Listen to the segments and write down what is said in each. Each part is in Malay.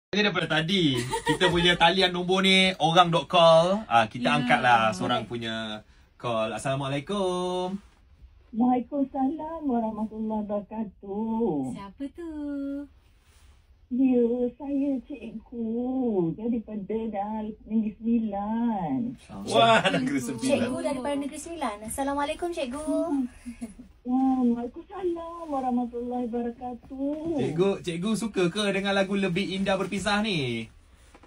Ini daripada tadi kita punya talian nombor ni orang dok call, kita angkatlah seorang punya call. Assalamualaikum. Waalaikumsalam warahmatullahi wabarakatuh. Siapa tu? Ya, saya cikgu daripada Negeri Sembilan. Wah, Negeri Sembilan. Cikgu daripada Negeri Sembilan. Assalamualaikum cikgu. Waalaikumsalam warahmatullahi wabarakatuh. Cikgu suka ke dengan lagu Lebih Indah Berpisah ni?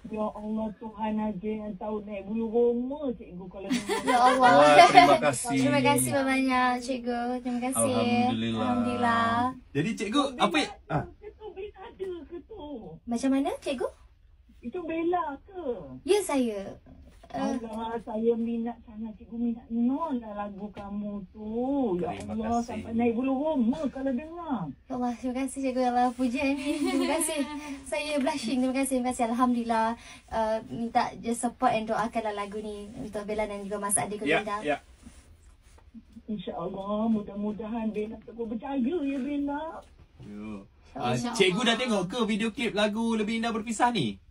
Ya Allah, Tuhan aja yang tahu naik bulu roma cikgu kalau dengar. Ya Allah. Wah, terima kasih. Terima kasih banyak cikgu. Terima kasih. Alhamdulillah. Jadi cikgu apa Itu Bella ada ke tu? Macam mana cikgu? Itu Bella ke? Ya saya. Allah, saya minat sangat, cikgu minat nol lah lagu kamu tu. Ya Terima Allah, kasih. sampai naik bulu roma kalau dengar. Ya Allah, terima kasih cikgu. Ya Allah, pujian ni. Terima kasih. Saya blushing. Terima kasih. Alhamdulillah. Minta je support dan doakanlah lagu ni untuk Bella dan juga Mas Adik Govinda. Ya. InsyaAllah, mudah-mudahan Bella teguh berjaya ya Bella. Cikgu dah tengok ke video klip lagu Lebih Indah Berpisah ni?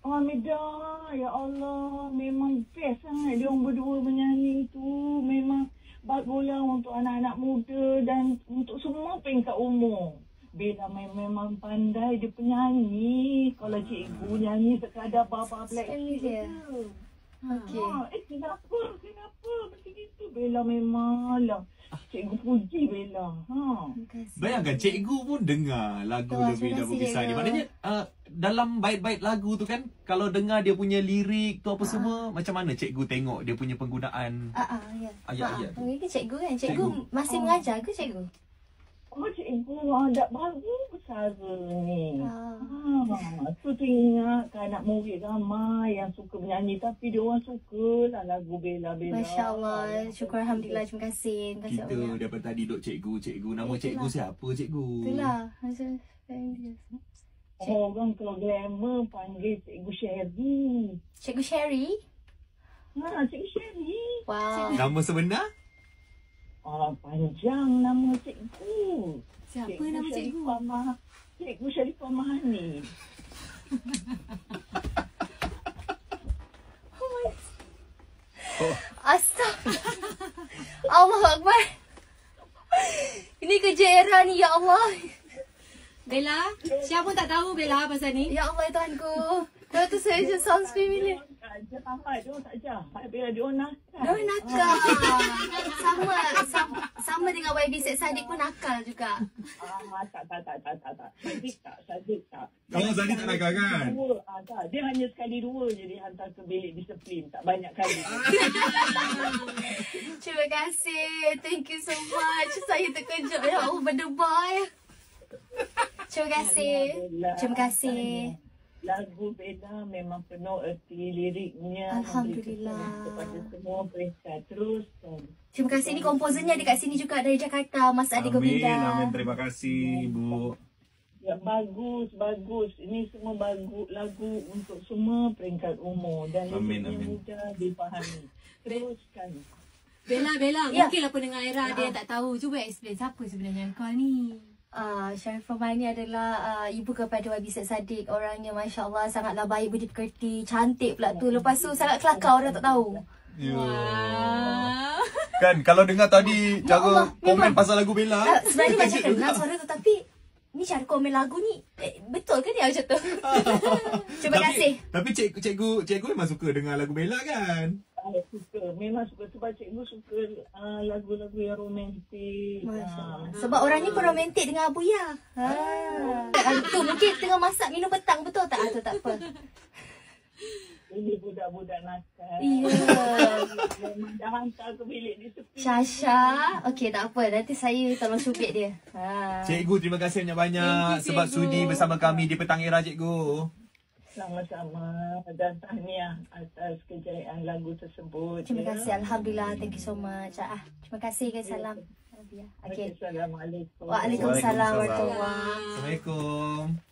Hamidah, ya Allah, memang best sangat dia orang berdua menyanyi tu. Memang baguslah untuk anak-anak muda dan untuk semua peringkat umur. Bella memang pandai dia penyanyi. Kalau cikgu nyanyi sekadar Baba Black Dia. Okey. Kenapa macam itu? Bella memang lah. Cikgu puji Bella. Terima kasih. Bayangkan cikgu pun dengar lagu Wah, Lebih Indah terima kasih, Berpisah ni. cikgu. Maknanya dalam bait-bait lagu tu kan, kalau dengar dia punya lirik tu apa semua, macam mana cikgu tengok dia punya penggunaan Ya. ayat-ayat tu? Ini cikgu kan? Cikgu Cikgu. masih mengajar ke cikgu? Cikgu dah baru bersara ni. Ah. Tu teringat anak murid ramai yang suka menyanyi tapi dia orang sukalah lagu Bella. Masya Allah. Syukur Alhamdulillah. Terima kasih. Terima kasih Kita banyak. daripada tadi duk cikgu. Nama Itulah. cikgu siapa cikgu? Itulah. Macam Orang kalau glamour panggil Cikgu Sherry. Cikgu Sherry. Cikgu Sherry. Wow. Nama sebenar? Panjang nama cikgu. Siapa nama cikgu? Cikgu Sharifah Mahani. Astaghfirullah. Allah Akbar. Ini kerja era ni, ya Allah. Bella, siapa tak tahu Bella pasal ni? Ya Allah, Tuhanku. Lepas tu saya just sounds familiar. Dia orang tak jahat. Bila dia orang nakal. Dia orang nakal. Sama dengan YB Syed Saddiq pun nakal juga. Tak. Sadik tak. Oh, Zadi tak nakal kan? Tak. Dia hanya sekali dua je dia hantar ke bilik disiplin. Tak banyak kali. Terima kasih. Thank you so much. Saya terkejut. Ya Allah, berdebar. Terima kasih. Terima kasih. Lagu Bella memang penuh erti liriknya. Alhamdulillah. Kepada semua peringkat. Teruskan. Terima kasih. Ni komposernya dekat sini juga dari Jakarta. Mas Adik Govinda. Amin. Terima kasih, Ibu. Ya, bagus. Ini semua bagus lagu untuk semua peringkat umur. Dan Amin. liriknya mudah dipahami. Teruskan. Bella, Ya. mungkinlah pendengar era dia tak tahu. Cuba explain siapa sebenarnya kau ni. Sharifah Mahani adalah ibu kepada YB Syed Saddiq. Orangnya Masya Allah sangatlah baik, budi pekerti, cantik pula tu. Lepas tu sangat kelakar, orang tak tahu. Wah. Kan kalau dengar tadi Ya cara Allah, komen memang. pasal lagu Bella, Sebenarnya macam terkejut kenal juga. suara tu, tapi ni cara komen lagu ni betul ke dia macam tu? Terima kasih. Tapi cikgu memang suka dengar lagu Bella kan? Memang suka. Sebab cikgu suka lagu-lagu yang romantik. Masya Allah. Sebab orang ni pun romantik dengan Abuya. Tu mungkin tengah masak minum petang, betul tak? Tu tak apa. Ini budak-budak nakal. Ya. Memang dah hantar ke bilik disiplin. Syasha. Okey, tak apa. Nanti saya tolong cubit dia. Cikgu, terima kasih banyak-banyak Thank you, sebab cikgu. sudi bersama kami di Petang Era, cikgu. Sama-sama. Dan tahniah atas kejayaan lagu tersebut. Terima ya. kasih. Alhamdulillah. Thank you so much. Terima kasih. Salam. Okey. Assalamualaikum. Waalaikumsalam warahmatullahi wabarakatuh. Assalamualaikum.